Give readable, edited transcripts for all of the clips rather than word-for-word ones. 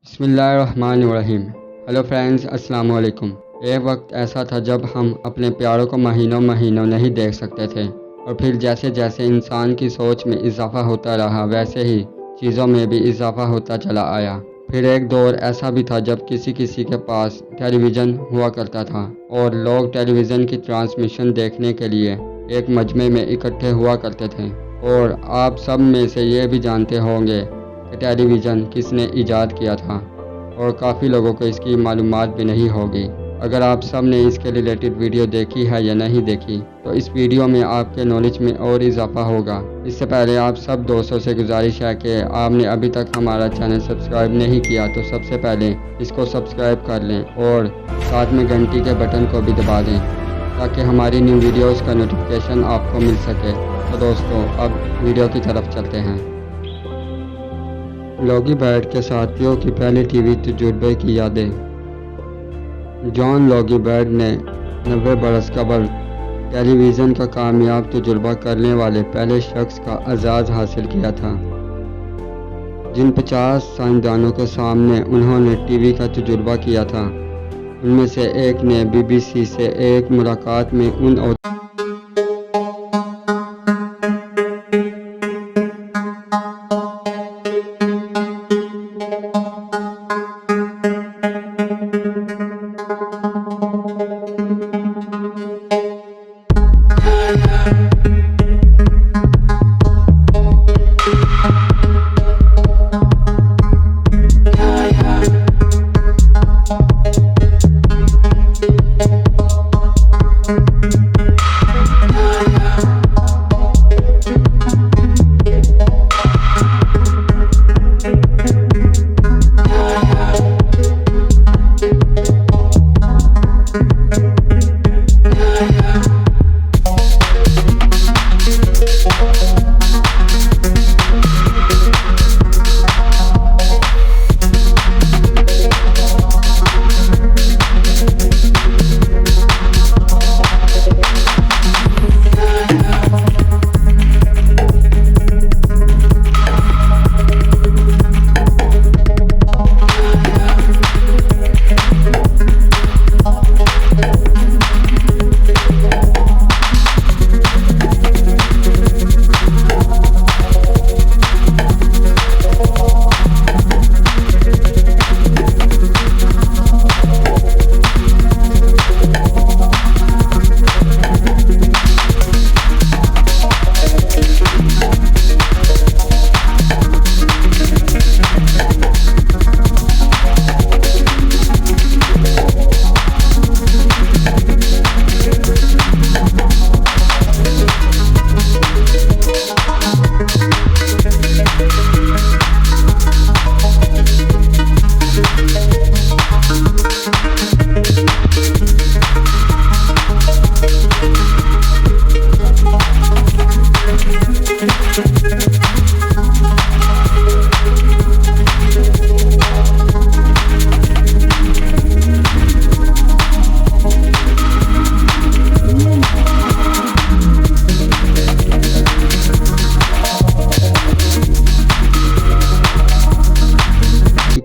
بسم اللہ الرحمن الرحیم۔ ہیلو فرینڈز، السلام علیکم۔ ایک وقت ایسا تھا جب ہم اپنے پیاروں کو مہینوں نہیں دیکھ سکتے تھے، اور پھر جیسے جیسے انسان کی سوچ میں اضافہ ہوتا رہا ویسے ہی چیزوں میں بھی اضافہ ہوتا چلا آیا۔ پھر ایک دور ایسا بھی تھا جب کسی کے پاس ٹیلی ویژن ہوا کرتا تھا اور لوگ ٹیلی ویژن کی ٹرانسمیشن دیکھنے کے لیے ایک مجمع میں اکٹھے ہوا کرتے تھے۔ اور آپ سب میں سے یہ بھی جانتے ہوں گے کہ ٹیلی ویژن کس نے ایجاد کیا تھا، اور کافی لوگوں کو اس کی معلومات بھی نہیں ہوگی۔ اگر آپ سب نے اس کے ریلیٹڈ ویڈیو دیکھی ہے یا نہیں دیکھی تو اس ویڈیو میں آپ کے نالج میں اور اضافہ ہوگا۔ اس سے پہلے آپ سب دوستوں سے گزارش ہے کہ آپ نے ابھی تک ہمارا چینل سبسکرائب نہیں کیا تو سب سے پہلے اس کو سبسکرائب کر لیں اور ساتھ میں گھنٹی کے بٹن کو بھی دبا دیں تاکہ ہماری نیو ویڈیوز کا نوٹیفیکیشن آپ کو مل سکے۔ تو دوستوں، اب ویڈیو کی طرف چلتے ہیں۔ لاگی برڈ کے ساتھیوں کی پہلے ٹی وی تجربے کی یادیں۔ جان لاگی برڈ نے 90 برس قبل ٹیلی ویژن کا کامیاب تجربہ کرنے والے پہلے شخص کا اعزاز حاصل کیا تھا۔ جن 50 سائنسدانوں کے سامنے انہوں نے ٹی وی کا تجربہ کیا تھا، ان میں سے ایک نے بی بی سی سے ایک ملاقات میں ان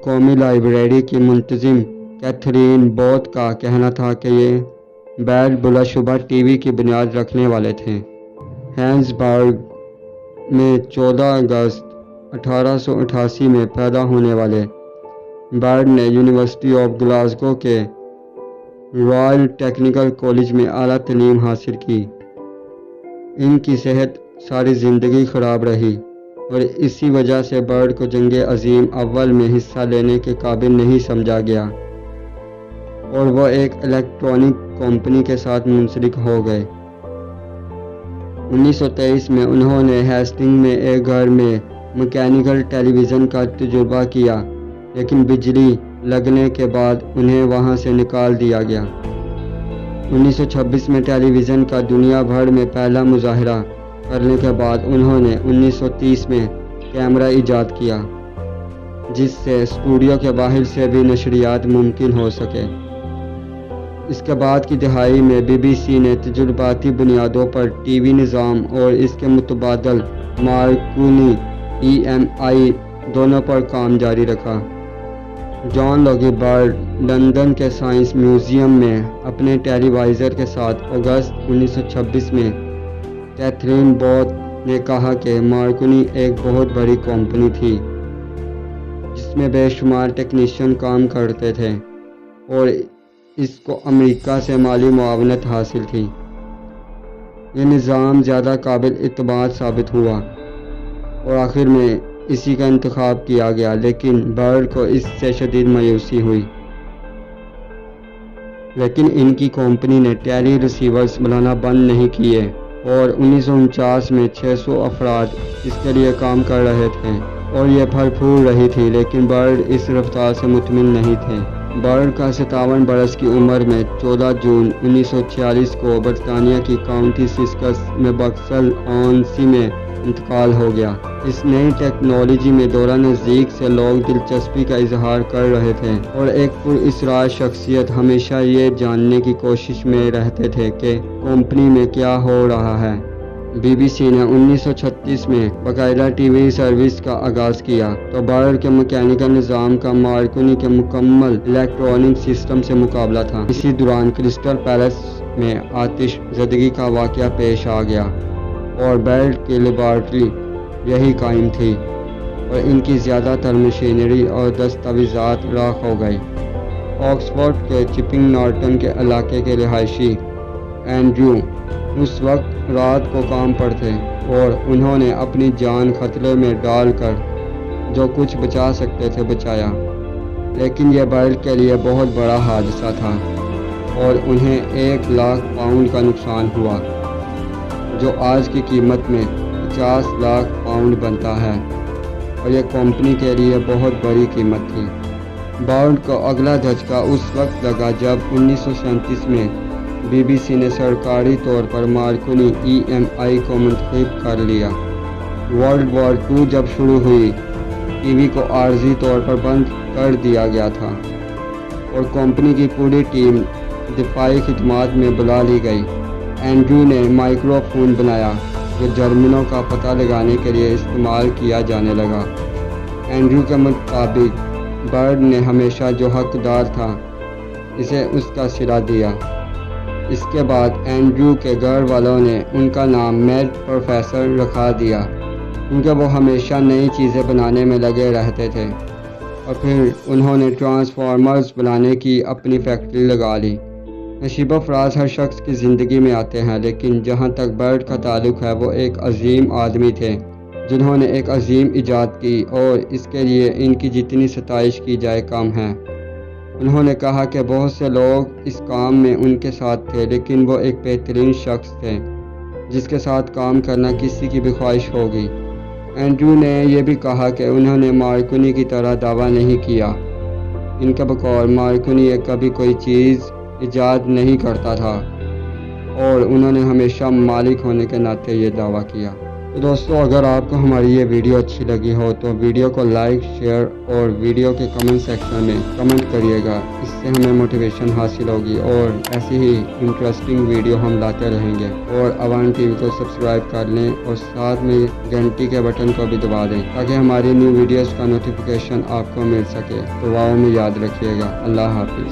قومی لائبریری کی منتظم کیتھرین بوتھ کا کہنا تھا کہ یہ برڈ بلا شبہ ٹی وی کی بنیاد رکھنے والے تھے۔ ہینسبرگ میں 14 اگست 1888 میں پیدا ہونے والے برڈ نے یونیورسٹی آف گلاسگو کے رائل ٹیکنیکل کالج میں اعلیٰ تعلیم حاصل کی۔ ان کی صحت ساری زندگی خراب رہی اور اسی وجہ سے برڈ کو جنگ عظیم اول میں حصہ لینے کے قابل نہیں سمجھا گیا اور وہ ایک الیکٹرانک کمپنی کے ساتھ منسلک ہو گئے۔ 1923 میں انہوں نے ہیسٹنگ میں ایک گھر میں مکینیکل ٹیلی ویژن کا تجربہ کیا، لیکن بجلی لگنے کے بعد انہیں وہاں سے نکال دیا گیا۔ 1926 میں ٹیلی ویژن کا دنیا بھر میں پہلا مظاہرہ کرنے کے بعد انہوں نے 1930 میں کیمرہ ایجاد کیا، جس سے اسٹوڈیو کے باہر سے بھی نشریات ممکن ہو سکے۔ اس کے بعد کی دہائی میں بی بی سی نے تجرباتی بنیادوں پر ٹی وی نظام اور اس کے متبادل مارکونی EMI دونوں پر کام جاری رکھا۔ جان لوگی برڈ لندن کے سائنس میوزیم میں اپنے ٹیلی وائزر کے ساتھ اگست 1926 میں کیتھرین بوتھ نے کہا کہ مارکونی ایک بہت بڑی کمپنی تھی جس میں بے شمار ٹیکنیشین کام کرتے تھے اور اس کو امریکہ سے مالی معاونت حاصل تھی۔ یہ نظام زیادہ قابل اعتماد ثابت ہوا اور آخر میں اسی کا انتخاب کیا گیا، لیکن برڈ کو اس سے شدید مایوسی ہوئی۔ لیکن ان کی کمپنی نے ٹیلی ریسیورز بنانا بند نہیں کیے اور 1949 میں 600 افراد اس کے لیے کام کر رہے تھے اور یہ پھل پھول رہی تھی، لیکن برڈ اس رفتار سے مطمئن نہیں تھے۔ برڈ کا 57 برس کی عمر میں 14 جون 1946 کو برطانیہ کی کاؤنٹی سسکس میں بکسل آن سی میں انتقال ہو گیا۔ اس نئی ٹیکنالوجی میں دورہ نزدیک سے لوگ دلچسپی کا اظہار کر رہے تھے اور ایک پراسرار شخصیت ہمیشہ یہ جاننے کی کوشش میں رہتے تھے کہ کمپنی میں کیا ہو رہا ہے۔ بی بی سی نے 1936 میں باقاعدہ ٹی وی سروس کا آغاز کیا تو برڈ کے میکینیکل نظام کا مارکونی کے مکمل الیکٹرانک سسٹم سے مقابلہ تھا۔ اسی دوران کرسٹل پیلس میں آتش زدگی کا واقعہ پیش آ گیا اور برڈ کی لیبارٹری یہی قائم تھی اور ان کی زیادہ تر مشینری اور دستاویزات راکھ ہو گئی۔ آکسفورڈ کے چپنگ نارٹن کے علاقے کے رہائشی اینڈریو اس وقت رات کو کام پر تھے اور انہوں نے اپنی جان خطرے میں ڈال کر جو کچھ بچا سکتے تھے بچایا، لیکن یہ برڈ کے لیے بہت بڑا حادثہ تھا اور انہیں 1,00,000 پاؤنڈ کا نقصان ہوا، جو آج کی قیمت میں 50 لاکھ پاؤنڈ بنتا ہے اور یہ کمپنی کے لیے بہت بڑی قیمت تھی۔ برڈ کو اگلا دھچکا اس وقت لگا جب 1937 میں بی بی سی نے سرکاری طور پر مارکونی EMI کو منتخب کر لیا۔ ورلڈ وار 2 جب شروع ہوئی، ٹی وی کو عارضی طور پر بند کر دیا گیا تھا اور کمپنی کی پوری ٹیم دفاعی خدمات میں بلا لی گئی۔ اینڈریو نے مائکرو فون بنایا جو جرمنوں کا پتہ لگانے کے لیے استعمال کیا جانے لگا۔ اینڈریو کے مطابق برڈ نے ہمیشہ جو حقدار تھا اسے اس کا صلہ دیا۔ اس کے بعد اینڈریو کے گھر والوں نے ان کا نام میڈ پروفیسر رکھا دیا کیونکہ وہ ہمیشہ نئی چیزیں بنانے میں لگے رہتے تھے، اور پھر انہوں نے ٹرانسفارمرز بنانے کی اپنی فیکٹری لگا لی۔ نصیب افراز ہر شخص کی زندگی میں آتے ہیں، لیکن جہاں تک برڈ کا تعلق ہے وہ ایک عظیم آدمی تھے جنہوں نے ایک عظیم ایجاد کی اور اس کے لیے ان کی جتنی ستائش کی جائے کم ہے۔ انہوں نے کہا کہ بہت سے لوگ اس کام میں ان کے ساتھ تھے، لیکن وہ ایک بہترین شخص تھے جس کے ساتھ کام کرنا کسی کی بھی خواہش ہوگی۔ اینڈریو نے یہ بھی کہا کہ انہوں نے مارکونی کی طرح دعویٰ نہیں کیا۔ ان کے بقول مارکونی کبھی کوئی چیز ایجاد نہیں کرتا تھا اور انہوں نے ہمیشہ مالک ہونے کے ناطے یہ دعویٰ کیا۔ تو دوستو، اگر آپ کو ہماری یہ ویڈیو اچھی لگی ہو تو ویڈیو کو لائک، شیئر اور ویڈیو کے کمنٹ سیکشن میں کمنٹ کریے گا۔ اس سے ہمیں موٹیویشن حاصل ہوگی اور ایسی ہی انٹرسٹنگ ویڈیو ہم لاتے رہیں گے۔ اور اوان ٹی وی کو سبسکرائب کر لیں اور ساتھ میں گھنٹی کے بٹن کو بھی دبا دیں تاکہ ہماری نیو ویڈیوز کا نوٹیفیکیشن آپ کو مل سکے۔ دعاؤں میں یاد رکھیے گا۔ اللہ حافظ۔